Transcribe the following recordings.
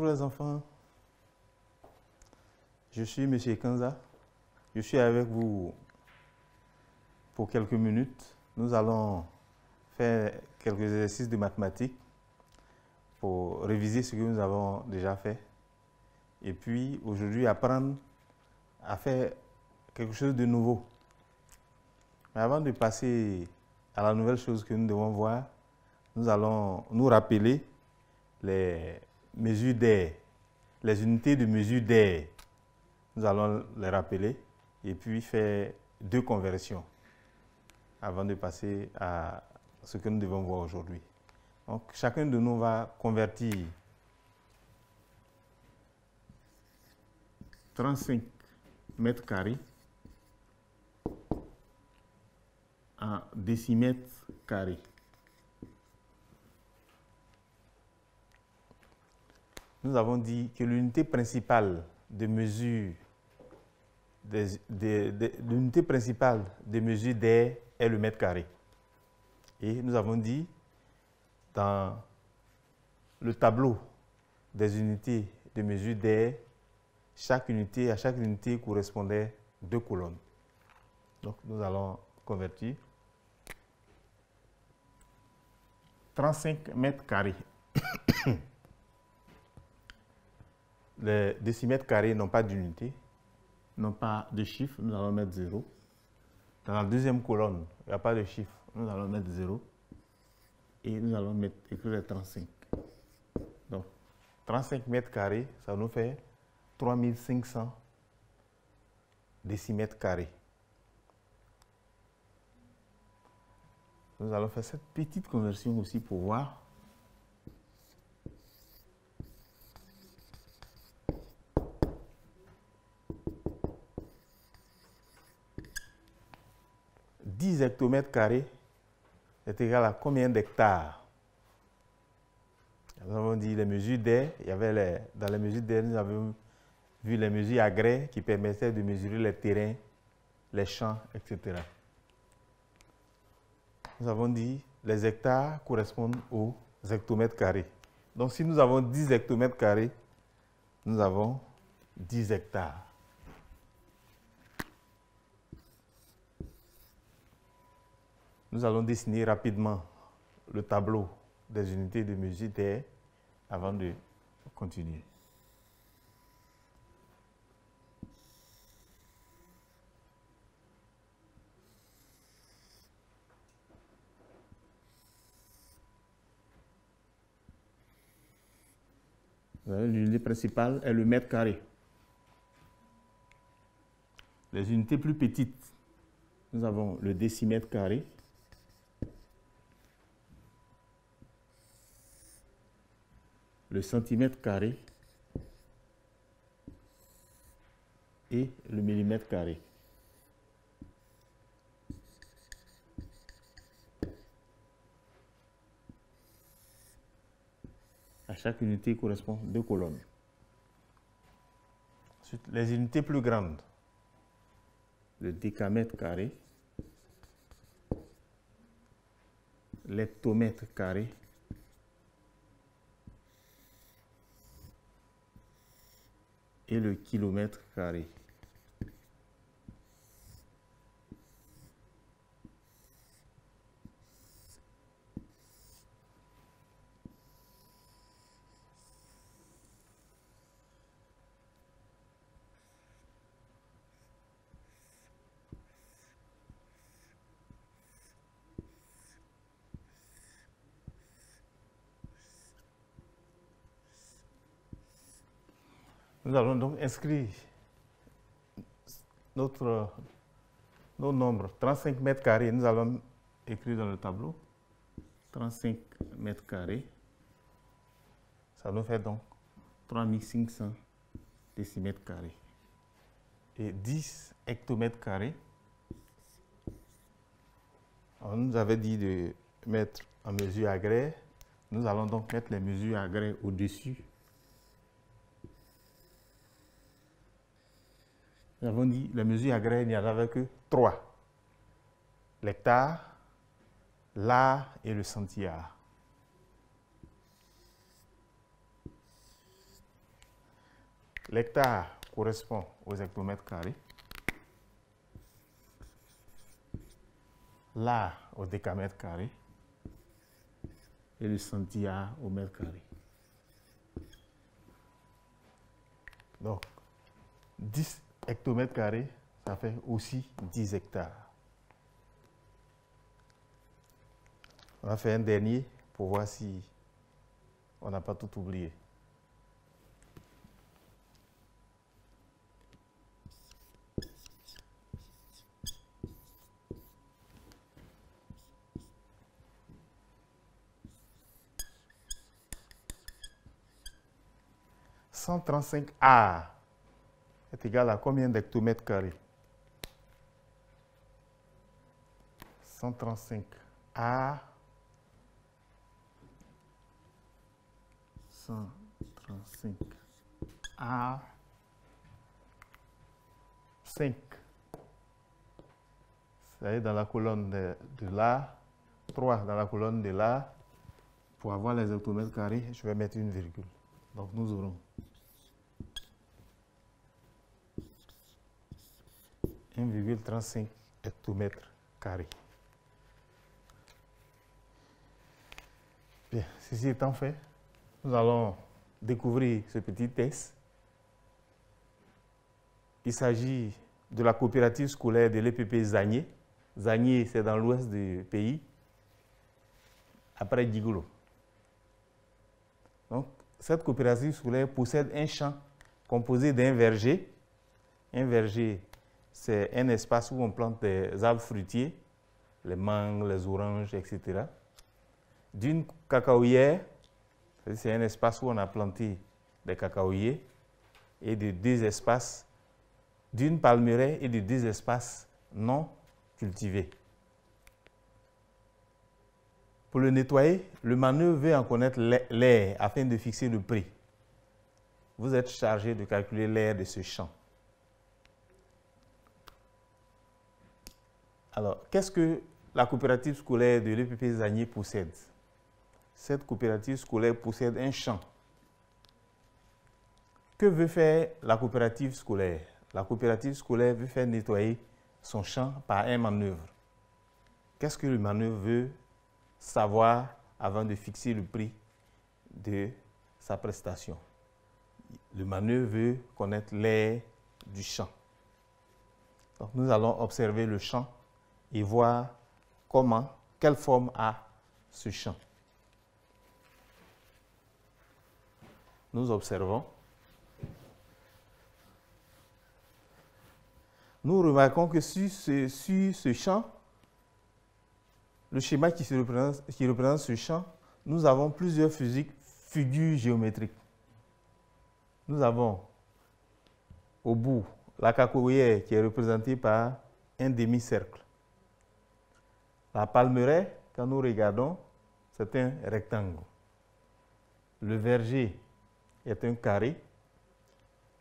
Bonjour les enfants, je suis M. Kanza. Je suis avec vous pour quelques minutes. Nous allons faire quelques exercices de mathématiques pour réviser ce que nous avons déjà fait. Et puis aujourd'hui apprendre à faire quelque chose de nouveau. Mais avant de passer à la nouvelle chose que nous devons voir, nous allons nous rappeler les mesures d'air, les unités de mesure d'air. Nous allons les rappeler et puis faire deux conversions avant de passer à ce que nous devons voir aujourd'hui. Donc, chacun de nous va convertir 35 mètres carrés en décimètres carrés. Nous avons dit que l'unité principale de mesure l'unité principale de mesure d'air est le mètre carré. Et nous avons dit dans le tableau des unités de mesure d'air, à chaque unité correspondait 2 colonnes. Donc nous allons convertir 35 mètres carrés. Les décimètres carrés n'ont pas d'unité, n'ont pas de chiffre, nous allons mettre 0. Dans la deuxième colonne, il n'y a pas de chiffre, nous allons mettre 0. Et nous allons écrire les 35. Donc, 35 mètres carrés, ça nous fait 3500 décimètres carrés. Nous allons faire cette petite conversion aussi pour voir. « 10 hectomètres carrés est égal à combien d'hectares ?» Nous avons dit les mesures d'air. Dans les mesures d'air, nous avons vu les mesures à grès qui permettaient de mesurer les terrains, les champs, etc. Nous avons dit les hectares correspondent aux hectomètres carrés. Donc si nous avons 10 hectomètres carrés, nous avons 10 hectares. Nous allons dessiner rapidement le tableau des unités de mesure d'air avant de continuer. L'unité principale est le mètre carré. Les unités plus petites, nous avons le décimètre carré, le centimètre carré et le millimètre carré. À chaque unité correspond 2 colonnes. Ensuite, les unités plus grandes, le décamètre carré, l'hectomètre carré, et le kilomètre carré. Nous allons donc inscrire nos nombres. 35 mètres carrés, nous allons écrire dans le tableau. 35 mètres carrés. Ça nous fait donc 3500 décimètres carrés. Et 10 hectomètres carrés. On nous avait dit de mettre en mesure à grès. Nous allons donc mettre les mesures à grès au-dessus. Nous avons dit les mesures à grès, il n'y en avait que 3. L'hectare, l'ar et le centillard. l'hectare correspond aux hectomètres carrés, l'ar au décamètre carré et le centiar au mètre carré. Donc, 10 hectomètres carrés, ça fait aussi 10 hectares. On va faire un dernier pour voir si on n'a pas tout oublié. « 135 ar est égal à combien d'hectomètres carrés? 135 ar 135 ar 5. Ça est dans la colonne de l'A, 3 dans la colonne de l'A. Pour avoir les hectomètres carrés, je vais mettre une virgule. Donc nous aurons 1,35 hectomètres carrés. Bien, ceci étant fait, nous allons découvrir ce petit test. Il s'agit de la coopérative scolaire de l'EPP Zagné. Zagné, c'est dans l'ouest du pays, après Digolo. Donc, cette coopérative scolaire possède un champ composé d'un verger. Un verger, c'est un espace où on plante des arbres fruitiers, les mangues, les oranges, etc. D'une cacaoyère, c'est un espace où on a planté des cacaoyers, et de 2 espaces, d'une palmeraie et de 2 espaces non cultivés. Pour le nettoyer, le manœuvre veut en connaître l'air afin de fixer le prix. Vous êtes chargé de calculer l'air de ce champ. Alors, qu'est-ce que la coopérative scolaire de l'EPP Zagné possède? Cette coopérative scolaire possède un champ. Que veut faire la coopérative scolaire? La coopérative scolaire veut faire nettoyer son champ par un manœuvre. Qu'est-ce que le manœuvre veut savoir avant de fixer le prix de sa prestation? Le manœuvre veut connaître l'air du champ. Donc, nous allons observer le champ et voir quelle forme a ce champ. Nous observons. Nous remarquons que sur ce champ, le schéma qui représente ce champ, nous avons plusieurs figures géométriques. Nous avons au bout la cacaoyère qui est représentée par un demi-cercle. La palmeraie, quand nous regardons, c'est un rectangle. Le verger est un carré.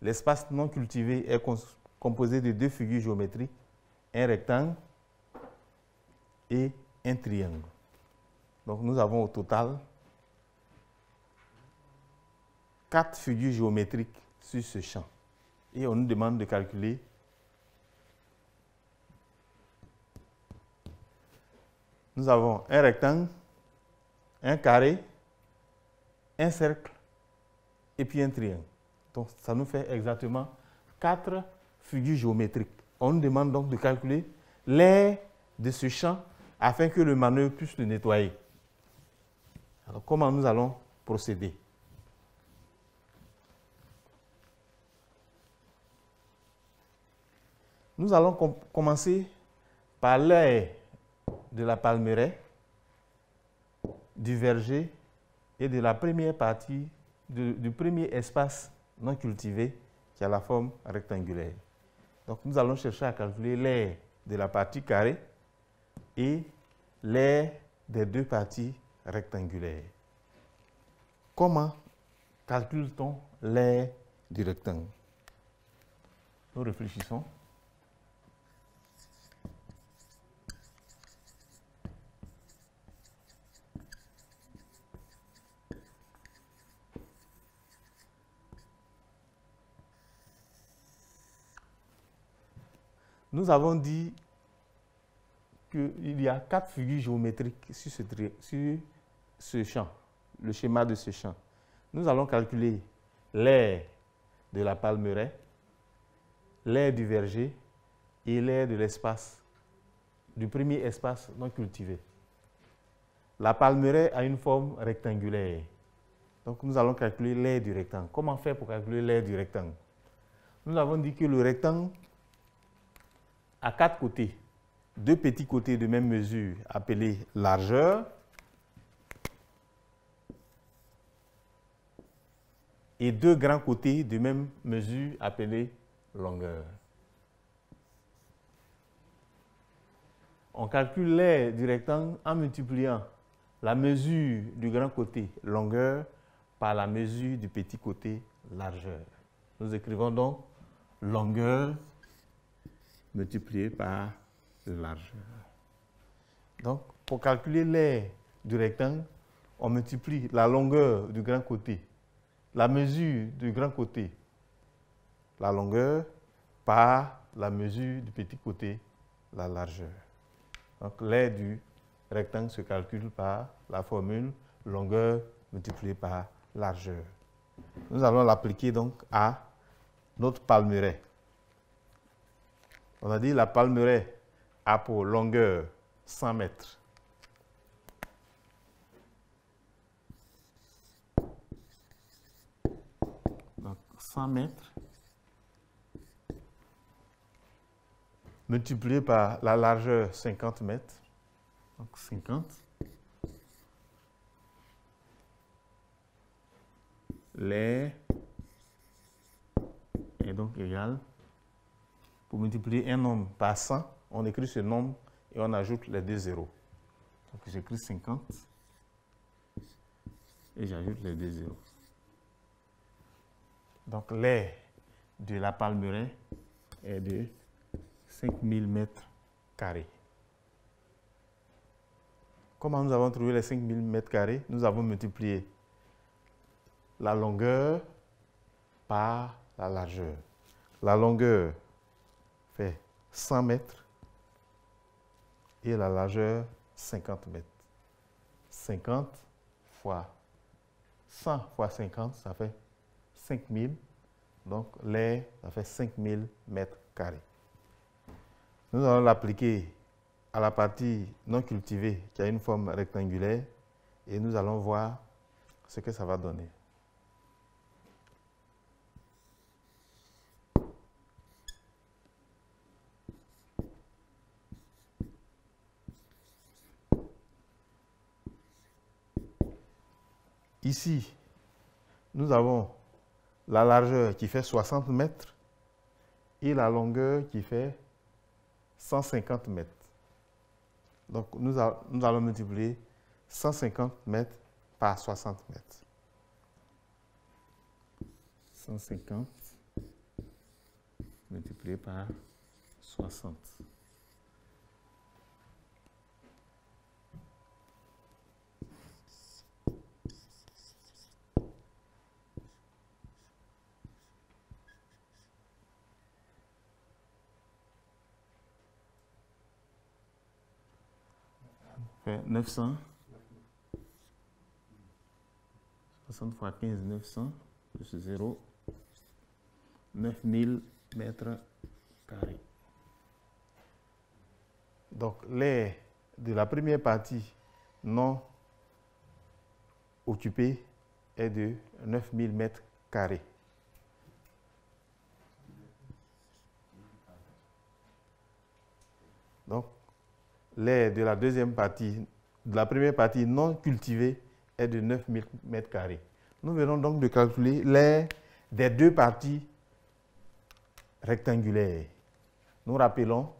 L'espace non cultivé est composé de 2 figures géométriques, un rectangle et un triangle. Donc nous avons au total 4 figures géométriques sur ce champ. Et on nous demande de calculer nous avons un rectangle, un carré, un cercle et puis un triangle. Donc ça nous fait exactement 4 figures géométriques. On nous demande donc de calculer l'air de ce champ afin que le manœuvre puisse le nettoyer. Alors comment nous allons procéder? Nous allons commencer par l'air de la palmeraie, du verger et de la première partie du premier espace non cultivé qui a la forme rectangulaire. Donc nous allons chercher à calculer l'air de la partie carrée et l'air des 2 parties rectangulaires. Comment calcule-t-on l'air du rectangle? Nous réfléchissons. Nous avons dit qu'il y a 4 figures géométriques sur ce champ, le schéma de ce champ. Nous allons calculer l'aire de la palmeraie, l'aire du verger et l'aire de l'espace, du premier espace non cultivé. La palmeraie a une forme rectangulaire. Donc nous allons calculer l'aire du rectangle. Comment faire pour calculer l'aire du rectangle? Nous avons dit que le rectangle a 4 côtés. 2 petits côtés de même mesure appelés largeur et 2 grands côtés de même mesure appelés longueur. On calcule l'aire du rectangle en multipliant la mesure du grand côté longueur par la mesure du petit côté largeur. Nous écrivons donc longueur multiplié par largeur. Donc, pour calculer l'aire du rectangle, on multiplie la longueur du grand côté, la mesure du grand côté, la longueur, par la mesure du petit côté, la largeur. Donc, l'aire du rectangle se calcule par la formule longueur multipliée par largeur. Nous allons l'appliquer donc à notre palmeraie. On a dit la palmeraie a pour longueur 100 mètres. Donc 100 mètres multiplié par la largeur 50 mètres. Donc 50. L'aire est donc égal. Pour multiplier un nombre par 100, on écrit ce nombre et on ajoute les 2 zéros. Donc j'écris 50 et j'ajoute les 2 zéros. Donc l'aire de la palmeraie est de 5000 mètres carrés. Comment nous avons trouvé les 5000 mètres carrés? Nous avons multiplié la longueur par la largeur. La longueur fait 100 mètres et la largeur 50 mètres. 50 fois 100 fois 50, ça fait 5000. Donc l'aire, ça fait 5000 mètres carrés. Nous allons l'appliquer à la partie non cultivée qui a une forme rectangulaire et nous allons voir ce que ça va donner. Ici, nous avons la largeur qui fait 60 mètres et la longueur qui fait 150 mètres. Donc, nous allons multiplier 150 mètres par 60 mètres. 150 multiplié par 60. Fait 900. 60 fois 15, 900, plus 0, 9000 mètres carrés. Donc, l'aire de la première partie non occupée est de 9000 mètres carrés. Donc, l'aire de la deuxième partie, de la première partie non cultivée, est de 9000 mètres carrés. Nous venons donc de calculer l'aire des 2 parties rectangulaires. Nous rappelons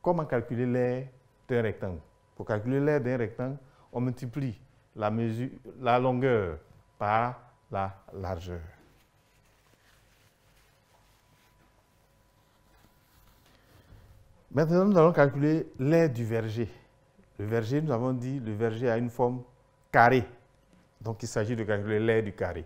comment calculer l'aire d'un rectangle. Pour calculer l'aire d'un rectangle, on multiplie la longueur par la largeur. Maintenant, nous allons calculer l'aire du verger. Le verger, nous avons dit, le verger a une forme carrée. Donc, il s'agit de calculer l'aire du carré.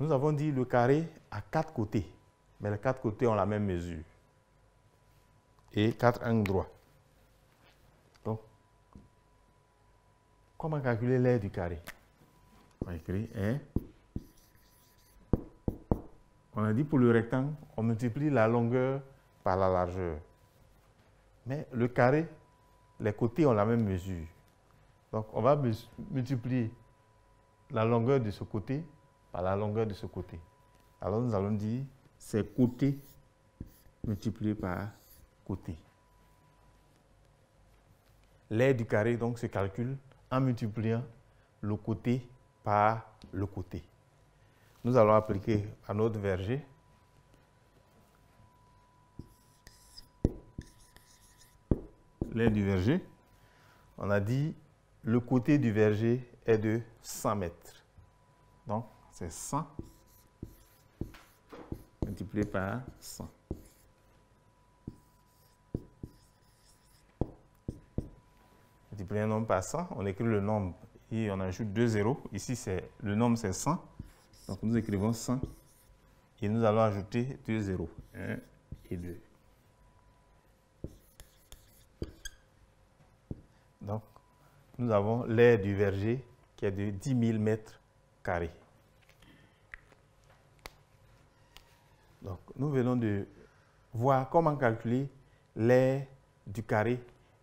Nous avons dit le carré a 4 côtés, mais les 4 côtés ont la même mesure. Et 4 angles droits. Donc, comment calculer l'aire du carré? On va écrire R. On a dit pour le rectangle, on multiplie la longueur par la largeur. Mais le carré, les côtés ont la même mesure. Donc, on va multiplier la longueur de ce côté par la longueur de ce côté. Alors, nous allons dire c'est côté multiplié par côté. L'aire du carré donc se calcule en multipliant le côté par le côté. Nous allons appliquer à notre verger l'aire du verger. On a dit le côté du verger est de 100 mètres. Donc, c'est 100 multiplié par 100. Multiplier un nombre par 100, on écrit le nombre et on ajoute 2 zéros. Ici, le nombre, c'est 100. Donc, nous écrivons 100 et nous allons ajouter 2 zéros. 1 et 2. Donc, nous avons l'aire du verger qui est de 10 000 mètres carrés. Donc, nous venons de voir comment calculer l'aire du carré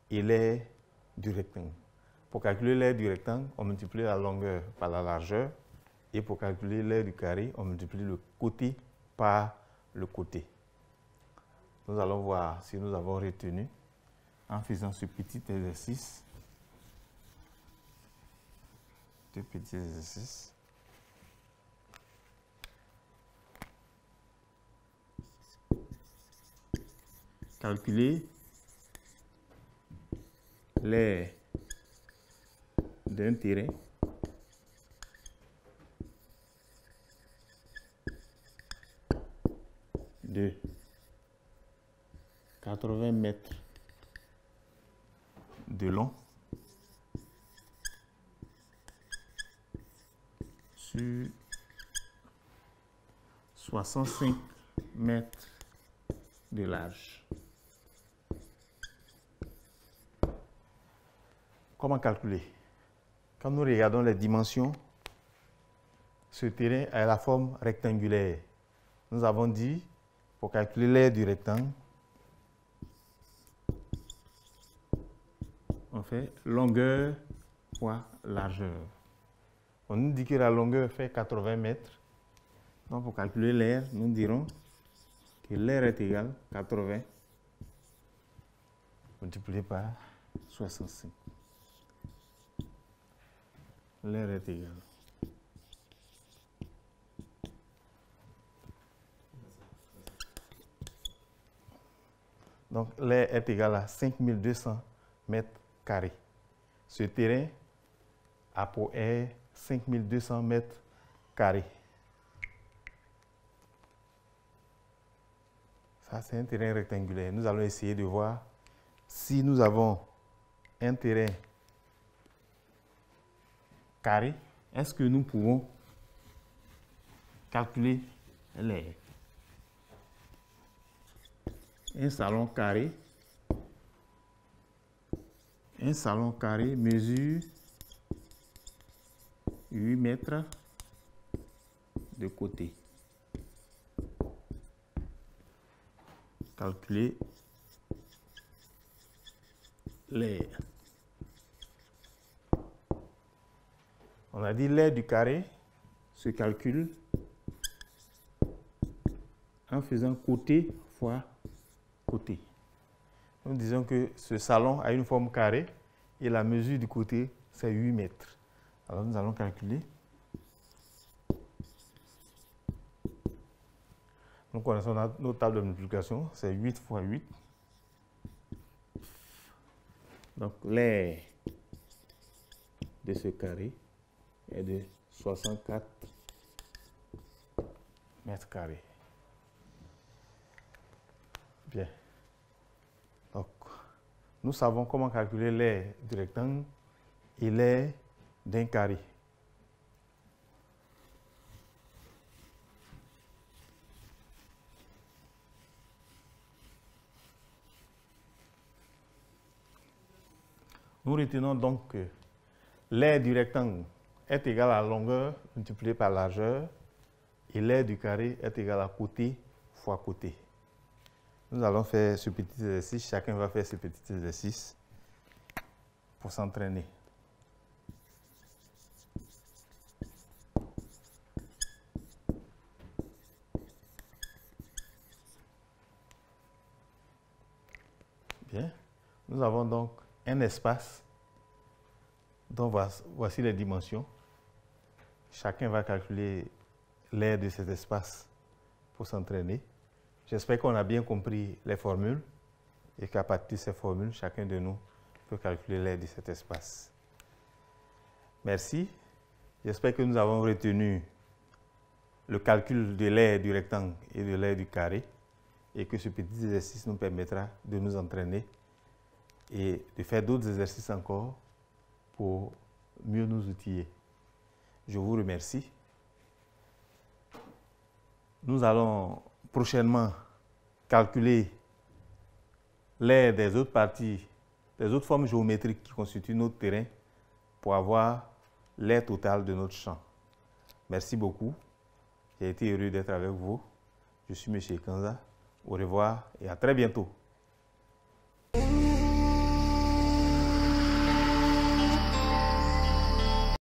et l'aire du rectangle. Pour calculer l'aire du rectangle, on multiplie la longueur par la largeur. Et pour calculer l'aire du carré, on multiplie le côté par le côté. Nous allons voir si nous avons retenu en faisant ce petit exercice. Deux petits exercices. Calculer l'aire d'un terrain de 80 mètres de long sur 65 mètres de large. Comment calculer? Quand nous regardons les dimensions, ce terrain a la forme rectangulaire. Nous avons dit, pour calculer l'aire du rectangle, on fait longueur fois largeur. On nous dit que la longueur fait 80 mètres. Donc, pour calculer l'aire, nous dirons que l'aire est égale à 80 multiplié par 65. L'aire est égale. Donc, l'aire est égale à 5200 mètres carrés. Ce terrain a pour aire 5200 mètres carrés. Ça, c'est un terrain rectangulaire. Nous allons essayer de voir si nous avons un terrain carré, est-ce que nous pouvons calculer l'aire? Un salon carré mesure 8 mètres de côté. Calculer l'aire. On a dit l'aire du carré se calcule en faisant côté fois côté. Nous disons que ce salon a une forme carrée et la mesure du côté, c'est 8 mètres. Alors nous allons calculer. Nous connaissons notre table de multiplication, c'est 8 fois 8. Donc l'aire de ce carré est de 64 mètres carrés. Bien. Donc, nous savons comment calculer l'aire du rectangle et l'aire d'un carré. Nous retenons donc que l'aire du rectangle est égale à la longueur multipliée par la largeur et l'aire du carré est égale à côté fois côté. Nous allons faire ce petit exercice. Chacun va faire ce petit exercice pour s'entraîner. Bien. Nous avons donc un espace dont voici les dimensions. Chacun va calculer l'aire de cet espace pour s'entraîner. J'espère qu'on a bien compris les formules et qu'à partir de ces formules, chacun de nous peut calculer l'aire de cet espace. Merci. J'espère que nous avons retenu le calcul de l'aire du rectangle et de l'aire du carré et que ce petit exercice nous permettra de nous entraîner et de faire d'autres exercices encore pour mieux nous outiller. Je vous remercie. Nous allons prochainement calculer l'aire des autres parties, des autres formes géométriques qui constituent notre terrain pour avoir l'aire totale de notre champ. Merci beaucoup. J'ai été heureux d'être avec vous. Je suis M. Kanza. Au revoir et à très bientôt.